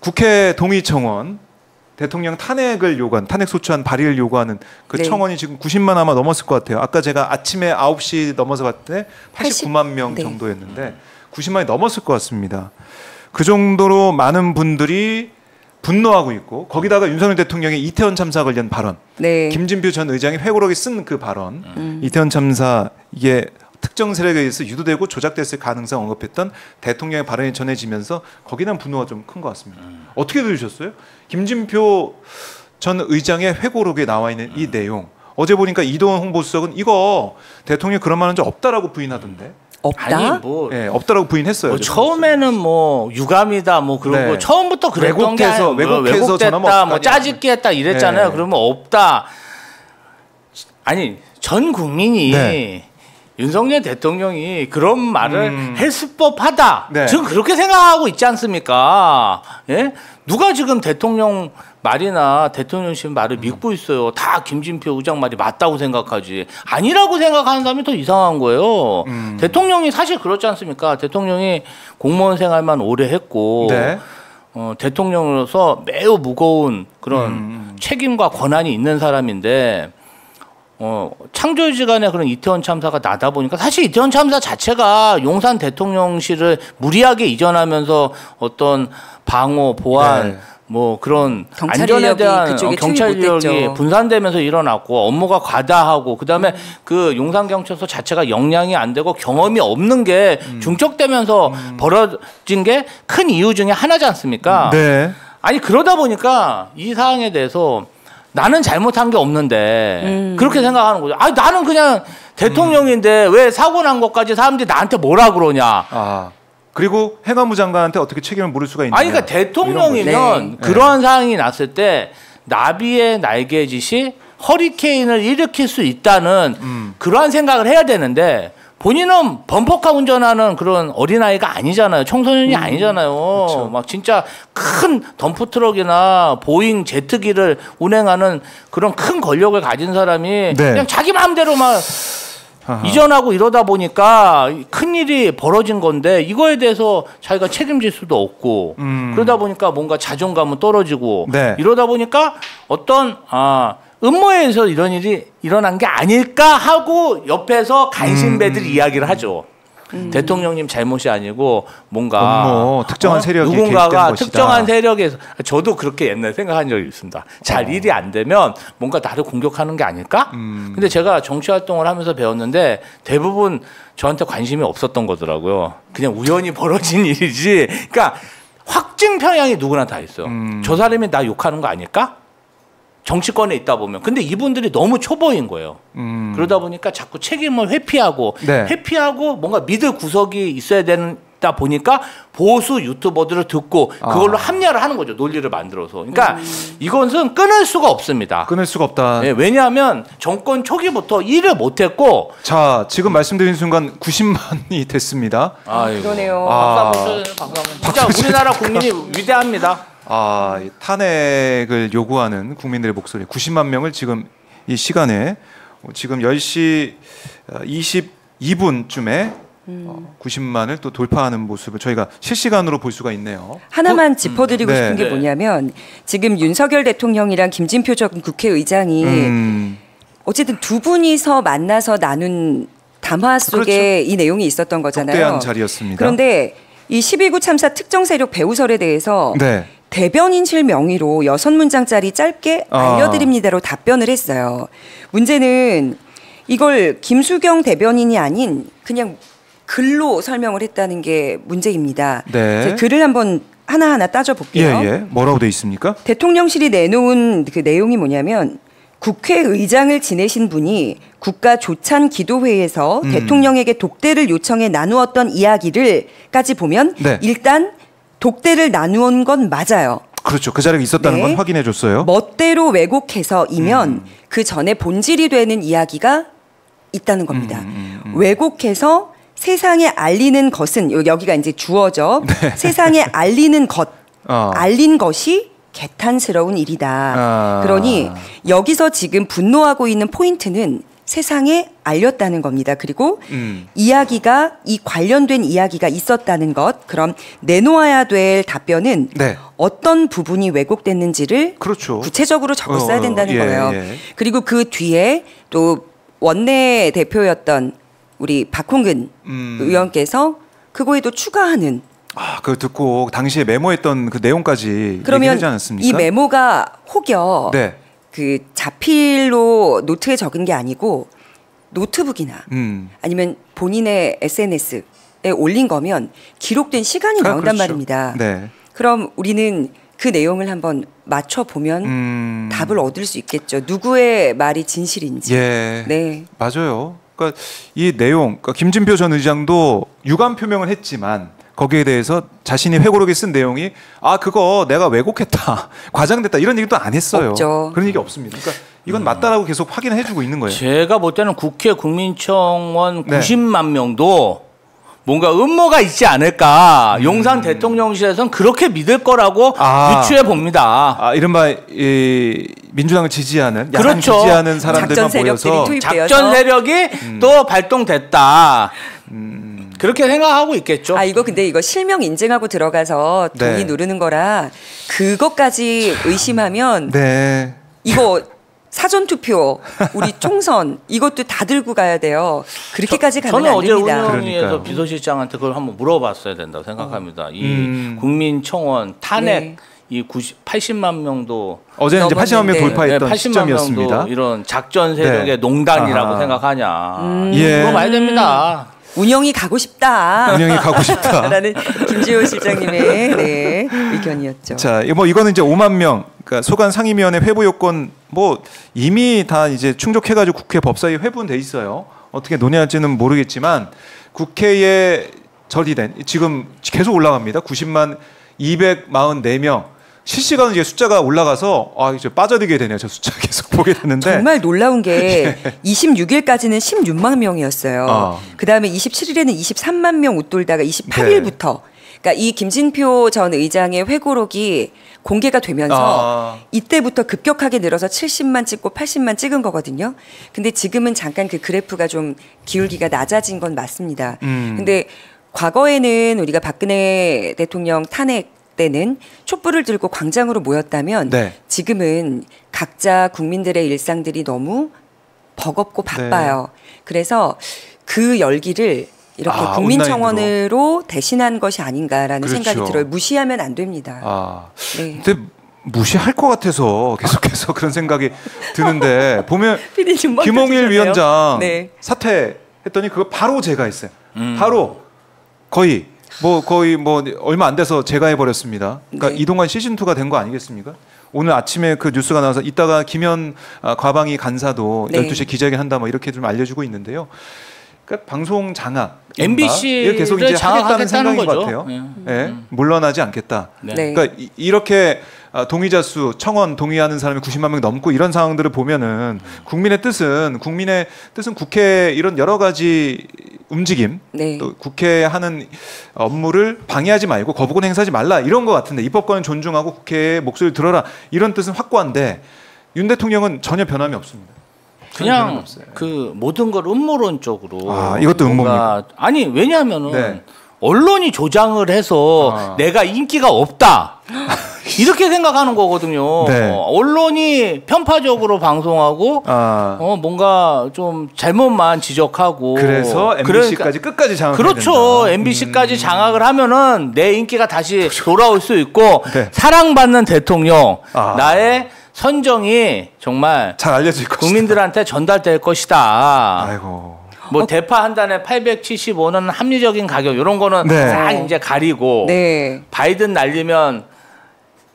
국회 동의청원 대통령 탄핵을 요구한 탄핵 소추안 발의를 요구하는 그 네. 청원이 지금 90만 아마 넘었을 것 같아요. 아까 제가 아침에 9시 넘어서 봤을 때 89만 명 네. 정도였는데 90만이 넘었을 것 같습니다. 그 정도로 많은 분들이 분노하고 있고 거기다가 윤석열 대통령의 이태원 참사 관련 발언, 네. 김진표 전 의장이 회고록에 쓴 그 발언, 이태원 참사 이게 특정 세력에 의해서 유도되고 조작됐을 가능성 언급했던 대통령의 발언이 전해지면서 거기에 대한 분노가 좀 큰 것 같습니다. 어떻게 들으셨어요? 김진표 전 의장의 회고록에 나와 있는 이 내용. 어제 보니까 이동원 홍보수석은 이거 대통령 그런 말 한 적 없다라고 부인하던데. 없다? 아니 뭐 네, 없다라고 부인했어요. 처음에는 뭐 유감이다 뭐 그러고 네. 처음부터 그랬던 게 아니고 왜곡해서 전화 왜곡됐다 뭐 짜집기 했다 이랬잖아요. 네. 그러면 없다. 아니 전 국민이 네. 윤석열 대통령이 그런 말을 했을 법하다. 네. 지금 그렇게 생각하고 있지 않습니까? 예? 누가 지금 대통령 말이나 대통령실 말을 믿고 있어요. 다 김진표 의장 말이 맞다고 생각하지. 아니라고 생각하는 사람이 더 이상한 거예요. 대통령이 사실 그렇지 않습니까? 대통령이 공무원 생활만 오래 했고 네. 대통령으로서 매우 무거운 그런 책임과 권한이 있는 사람인데 창조지간에 그런 이태원 참사가 나다 보니까 사실 이태원 참사 자체가 용산 대통령실을 무리하게 이전하면서 어떤 방어, 보안, 네. 뭐 그런 경찰 안전에 인력이 대한 그쪽에 경찰 투입 못됐죠. 인력이 분산되면서 일어났고 업무가 과다하고 그다음에 그 용산 경찰서 자체가 역량이 안 되고 경험이 없는 게 중첩되면서 벌어진 게 큰 이유 중에 하나지 않습니까? 네. 아니 그러다 보니까 이 사항에 대해서 나는 잘못한 게 없는데 그렇게 생각하는 거죠. 아니 나는 그냥 대통령인데 왜 사고 난 것까지 사람들이 나한테 뭐라 그러냐. 아 그리고 행안부 장관한테 어떻게 책임을 물을 수가 있냐. 아니 그러니까 대통령이면 네. 그러한 상황이 났을 때 나비의 날개짓이 허리케인을 일으킬 수 있다는 그러한 생각을 해야 되는데 본인은 범퍼카 운전하는 그런 어린아이가 아니잖아요. 청소년이 아니잖아요. 그렇죠. 막 진짜 큰 덤프트럭이나 보잉 제트기를 운행하는 그런 큰 권력을 가진 사람이 네. 그냥 자기 마음대로 막 아하. 이전하고 이러다 보니까 큰일이 벌어진 건데 이거에 대해서 자기가 책임질 수도 없고 그러다 보니까 뭔가 자존감은 떨어지고 네. 이러다 보니까 어떤 음모에서 이런 일이 일어난 게 아닐까 하고 옆에서 간신배들이 이야기를 하죠. 대통령님 잘못이 아니고 뭔가 특정한 세력이 누군가가 개입된 것이다. 특정한 세력에서 저도 그렇게 옛날에 생각한 적이 있습니다. 잘 일이 안 되면 뭔가 나를 공격하는 게 아닐까? 근데 제가 정치 활동을 하면서 배웠는데 대부분 저한테 관심이 없었던 거더라고요. 그냥 우연히 벌어진 일이지. 그러니까 확증 편향이 누구나 다 있어요. 저 사람이 나 욕하는 거 아닐까? 정치권에 있다 보면. 근데 이분들이 너무 초보인 거예요. 그러다 보니까 자꾸 책임을 회피하고 네. 회피하고 뭔가 믿을 구석이 있어야 되다 보니까 보수 유튜버들을 듣고 그걸로 합리화를 하는 거죠. 논리를 만들어서. 그러니까 이것은 끊을 수가 없습니다. 끊을 수가 없다. 네, 왜냐하면 정권 초기부터 일을 못했고 자 지금 말씀드린 순간 90만이 됐습니다. 그러네요. 박수 한번 쳐주세요. 박수 한번. 진짜 우리나라 국민이 위대합니다. 이 탄핵을 요구하는 국민들의 목소리 90만 명을 지금 이 시간에 지금 10시 22분쯤에 90만을 또 돌파하는 모습을 저희가 실시간으로 볼 수가 있네요. 하나만 짚어드리고 네. 싶은 게 뭐냐면 지금 윤석열 대통령이랑 김진표 전 국회의장이 어쨌든 두 분이서 만나서 나눈 담화 속에 그렇죠. 이 내용이 있었던 거잖아요. 독대한 자리였습니다. 그런데 이 12구 참사 특정 세력 배후설에 대해서 네. 대변인실 명의로 6문장짜리 짧게 알려드립니다로 답변을 했어요. 문제는 이걸 김수경 대변인이 아닌 그냥 글로 설명을 했다는 게 문제입니다. 네. 글을 한번 하나하나 따져볼게요. 예. 뭐라고 돼 있습니까? 대통령실이 내놓은 그 내용이 뭐냐면 국회의장을 지내신 분이 국가조찬기도회에서 대통령에게 독대를 요청해 나누었던 이야기를까지 보면 네. 일단 독대를 나누은 건 맞아요. 그렇죠. 그 자리에 있었다는 네. 건 확인해 줬어요. 멋대로 왜곡해서이면 그 전에 본질이 되는 이야기가 있다는 겁니다. 왜곡해서 세상에 알리는 것은 여기가 이제 주어죠. 네. 세상에 알리는 것, 알린 것이 개탄스러운 일이다. 그러니 여기서 지금 분노하고 있는 포인트는 세상에 알렸다는 겁니다. 그리고 이야기가 이 관련된 이야기가 있었다는 것, 그럼 내놓아야 될 답변은 네. 어떤 부분이 왜곡됐는지를 그렇죠. 구체적으로 적었어야 된다는 예, 거예요. 예. 그리고 그 뒤에 또 원내 대표였던 우리 박홍근 의원께서 그거에도 추가하는. 아, 그거 듣고 당시에 메모했던 그 내용까지 그러면 얘기하지 않았습니까? 이 메모가 혹여 네. 그 자필로 노트에 적은 게 아니고 노트북이나 아니면 본인의 SNS에 올린 거면 기록된 시간이 나온단 그렇죠. 말입니다. 네. 그럼 우리는 그 내용을 한번 맞춰보면 답을 얻을 수 있겠죠. 누구의 말이 진실인지. 예. 네. 맞아요. 그러니까 이 내용, 그러니까 김진표 전 의장도 유감 표명을 했지만 거기에 대해서 자신이 회고록에 쓴 내용이 아 그거 내가 왜곡했다, 과장됐다 이런 얘기도 안 했어요. 없죠. 그런 얘기 없습니다. 그러니까 이건 맞다라고 계속 확인해주고 있는 거예요. 제가 볼 때는 국회 국민청원 네. 90만 명도 뭔가 음모가 있지 않을까. 용산 대통령실에서는 그렇게 믿을 거라고 유추해 봅니다. 아 이른바 이 민주당을 지지하는 야당 그렇죠. 지지하는 사람들만 작전 세력들이 모여서 투입되어서. 작전 세력이 또 발동됐다. 그렇게 생각하고 있겠죠. 아 이거 근데 이거 실명 인증하고 들어가서 동의 네. 누르는 거라 그것까지 의심하면 네. 이거 사전 투표 우리 총선 이것도 다 들고 가야 돼요. 그렇게까지 가면 저는 안 어제 됩니다. 운영위에서 그러니까요. 비서실장한테 그걸 한번 물어봤어야 된다고 생각합니다. 이 국민청원 탄핵 네. 이 80만 명도 어제는 이제 80만 명 넘었는데. 돌파했던 80만 시점이었습니다. 명도 이런 작전 세력의 네. 농단이라고 아하. 생각하냐. 예. 물어봐야 됩니다. 운영이 가고 싶다. 운영이 가고 싶다. 라는 김지호 실장님의 네, 의견이었죠. 자, 뭐 이거는 이제 5만 명, 그러니까 소관 상임위원회 회부 요건 뭐 이미 다 이제 충족해가지고 국회 법사위 회부는 돼 있어요. 어떻게 논의할지는 모르겠지만 국회에 처리된 지금 계속 올라갑니다. 90만 244명. 실시간으로 이제 숫자가 올라가서 아 이제 빠져들게 되네요. 저 숫자 계속 보게 되는데 정말 놀라운 게 26일까지는 16만 명이었어요. 아. 그다음에 27일에는 23만 명 웃돌다가 28일부터 그러니까 이 김진표 전 의장의 회고록이 공개가 되면서 이때부터 급격하게 늘어서 70만 찍고 80만 찍은 거거든요. 근데 지금은 잠깐 그 그래프가 좀 기울기가 낮아진 건 맞습니다. 근데 과거에는 우리가 박근혜 대통령 탄핵 때는 촛불을 들고 광장으로 모였다면 네. 지금은 각자 국민들의 일상들이 너무 버겁고 바빠요. 그래서 그 열기를 이렇게 국민청원으로 대신한 것이 아닌가라는 그렇죠. 생각이 들어요. 무시하면 안 됩니다. 아, 네. 근데 무시할 것 같아서 계속해서 그런 생각이 드는데 보면 피디님 뭐 김홍일 드셨네요? 위원장 네. 사퇴했더니 그거 바로 제가 했어요. 바로 거의 뭐 얼마 안 돼서 제가 해버렸습니다. 그러니까 네. 이동관 시즌 2가 된 거 아니겠습니까? 오늘 아침에 그 뉴스가 나와서 이따가 김현 과방위 간사도 네. 12시에 기자회견 한다 뭐 이렇게 좀 알려주고 있는데요. 그러니까 방송 장악, MBC를 계속 이제 하겠다는 장악하겠다는 생각인 것 거죠. 같아요. 예, 물러나지 않겠다. 네. 네. 그러니까 이렇게 동의자 수 청원 동의하는 사람이 90만 명 넘고 이런 상황들을 보면은 국민의 뜻은 국회 이런 여러 가지 움직임 네. 또 국회 하는 업무를 방해하지 말고 거부권 행사하지 말라 이런 것 같은데 입법권은 존중하고 국회의 목소리를 들어라 이런 뜻은 확고한데 윤 대통령은 전혀 변함이 없습니다. 그냥 그 모든 걸 음모론적으로 이것도 뭔가 아니 왜냐하면은 네. 언론이 조장을 해서 내가 인기가 없다 이렇게 생각하는 거거든요. 네. 언론이 편파적으로 방송하고 뭔가 좀 잘못만 지적하고 그래서 MBC까지 끝까지 장악해야 그렇죠. 된다. MBC까지 장악을 하면은 내 인기가 다시 돌아올 수 있고 네. 사랑받는 대통령 나의 선정이 정말 잘 알려질 것이다. 국민들한테 전달될 것이다. 아이고. 뭐 대파 한 단에 875는 합리적인 가격 이런 거는 네. 싹 이제 가리고 네. 바이든 날리면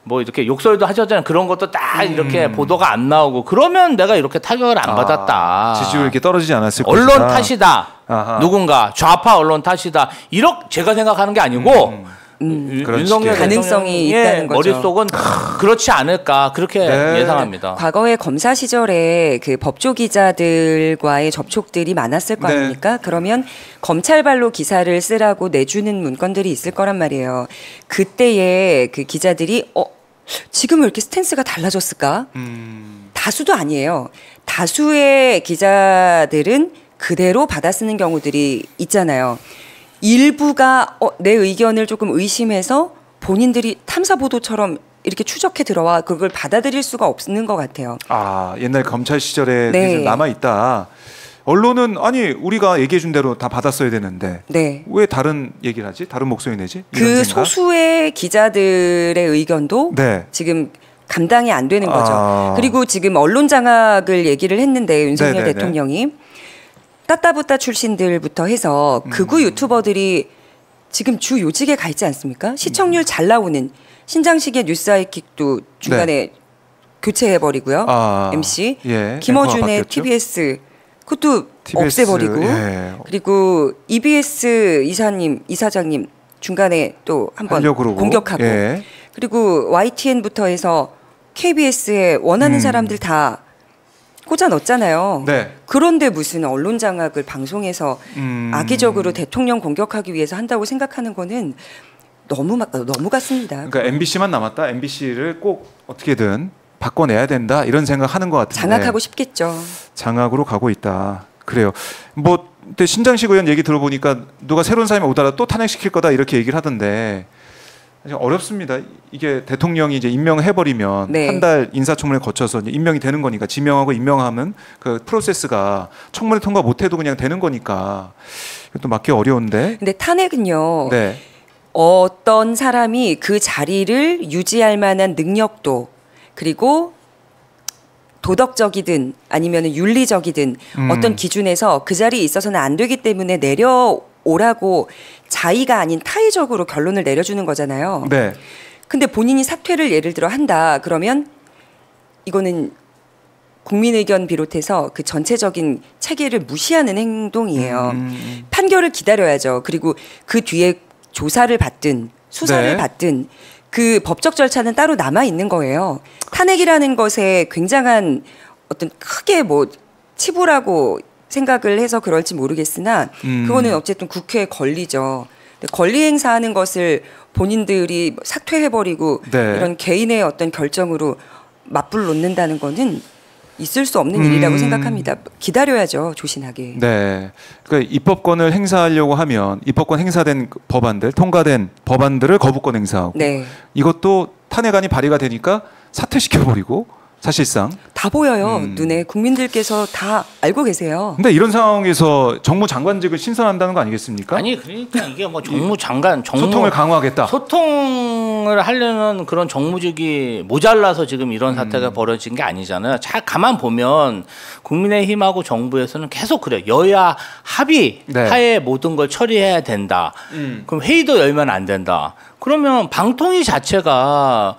뭐 이렇게 욕설도 하셨잖아요. 그런 것도 딱 이렇게 보도가 안 나오고 그러면 내가 이렇게 타격을 안 받았다. 지지율이 이렇게 떨어지지 않았을 언론 것이다. 탓이다. 아하. 누군가 좌파 언론 탓이다. 이렇게 제가 생각하는 게 아니고 윤석열 가능성이 대통령의 있다는 거죠. 머릿속은 그렇지 않을까 그렇게 네. 예상합니다. 과거에 검사 시절에 그 법조 기자들과의 접촉들이 많았을 거 네. 아닙니까? 그러면 검찰발로 기사를 쓰라고 내주는 문건들이 있을 거란 말이에요. 그때에 그 기자들이 지금 왜 이렇게 스탠스가 달라졌을까? 다수도 아니에요. 다수의 기자들은 그대로 받아쓰는 경우들이 있잖아요. 일부가 내 의견을 조금 의심해서 본인들이 탐사 보도처럼 이렇게 추적해 들어와 그걸 받아들일 수가 없는 것 같아요. 아, 옛날 검찰 시절에 네. 남아 있다. 언론은 아니 우리가 얘기해 준 대로 다 받았어야 되는데 네. 왜 다른 얘기를 하지? 다른 목소리 내지? 이런 그 생각? 소수의 기자들의 의견도 네. 지금 감당이 안 되는 거죠. 아. 그리고 지금 언론 장악을 얘기를 했는데 윤석열 네네네. 대통령이 따따부따 출신들부터 해서 극우 유튜버들이 지금 주 요직에 가 있지 않습니까? 시청률 잘 나오는 신장식의 뉴스 아이킥도 중간에 교체해버리고요. 아. MC 예, 앵커가 김어준의 바뀌었죠? TBS 그것도 TBS, 없애버리고 예. 그리고 EBS 이사장님 중간에 또 한번 하려고 그러고. 공격하고 예. 그리고 YTN부터 해서 KBS에 원하는 사람들 다 꽂아 넣었잖아요. 네. 그런데 무슨 언론 장악을 방송에서 악의적으로 대통령 공격하기 위해서 한다고 생각하는 거는 너무 같습니다. 그러니까 MBC만 남았다. MBC를 꼭 어떻게든 바꿔내야 된다. 이런 생각하는 것 같은데. 장악하고 싶겠죠. 장악으로 가고 있다. 그래요. 뭐 근데 신장식 의원 얘기 들어보니까 누가 새로운 사람이 오더라도 또 탄핵시킬 거다 이렇게 얘기를 하던데 어렵습니다. 이게 대통령이 이제 임명해버리면 네. 한 달 인사청문회 거쳐서 이제 임명이 되는 거니까 지명하고 임명하면 그 프로세스가 청문회 통과 못해도 그냥 되는 거니까 이것도 막기 어려운데. 근데 탄핵은요. 네. 어떤 사람이 그 자리를 유지할 만한 능력도 그리고 도덕적이든 아니면 윤리적이든 어떤 기준에서 그 자리에 있어서는 안 되기 때문에 내려오라고 자의가 아닌 타의적으로 결론을 내려주는 거잖아요. 네. 근데 본인이 사퇴를 예를 들어 한다 그러면 이거는 국민 의견 비롯해서 그 전체적인 체계를 무시하는 행동이에요. 판결을 기다려야죠. 그리고 그 뒤에 조사를 받든 수사를 네. 받든 그 법적 절차는 따로 남아 있는 거예요. 탄핵이라는 것에 굉장한 어떤 크게 뭐 치부라고 생각을 해서 그럴지 모르겠으나 그거는 어쨌든 국회에 권리죠. 근데 권리 행사하는 것을 본인들이 사퇴해버리고 네. 이런 개인의 어떤 결정으로 맞불 놓는다는 거는 있을 수 없는 일이라고 생각합니다. 기다려야죠, 조신하게. 네. 그러니까 입법권을 행사하려고 하면 입법권 행사된 법안들, 통과된 법안들을 거부권 행사하고 네, 이것도 탄핵안이 발의가 되니까 사퇴시켜버리고 사실상. 다 보여요. 눈에 국민들께서 다 알고 계세요. 근데 이런 상황에서 정무장관직을 신설한다는 거 아니겠습니까? 아니 그러니까 이게 뭐 정무장관 소통을 강화하겠다. 소통을 하려는 그런 정무직이 모자라서 지금 이런 사태가 벌어진 게 아니잖아요. 잘 가만 보면 국민의힘하고 정부에서는 계속 그래. 여야 합의 네. 하에 모든 걸 처리해야 된다. 그럼 회의도 열면 안 된다. 그러면 방통위 자체가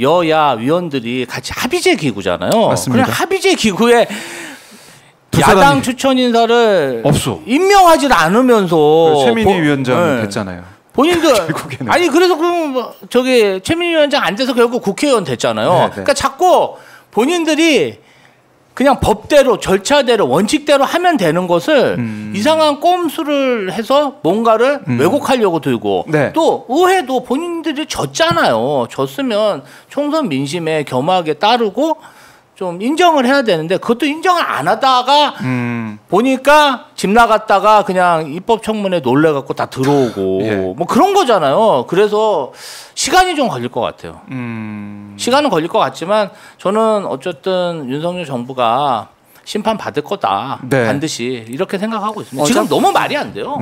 여야 위원들이 같이 합의제 기구잖아요. 맞습니다. 그냥 합의제 기구에 두 야당 사람이 추천 인사를 없어. 임명하지 않으면서 최민희 위원장 네. 됐잖아요. 본인들 결국에는. 아니 그래서 그럼 뭐 저기 최민희 위원장 안 돼서 결국 국회의원 됐잖아요. 네, 네. 그러니까 자꾸 본인들이 그냥 법대로 절차대로 원칙대로 하면 되는 것을 이상한 꼼수를 해서 뭔가를 왜곡하려고 들고 네. 또 의회도 본인들이 졌잖아요. 졌으면 총선 민심에 겸하게 따르고 좀 인정을 해야 되는데 그것도 인정을 안 하다가 보니까 집 나갔다가 그냥 입법청문회 놀래갖고 다 들어오고 예. 뭐 그런 거잖아요. 그래서 시간이 좀 걸릴 것 같아요. 시간은 걸릴 것 같지만 저는 어쨌든 윤석열 정부가 심판 받을 거다. 네. 반드시 이렇게 생각하고 있습니다. 지금 너무 말이 안 돼요.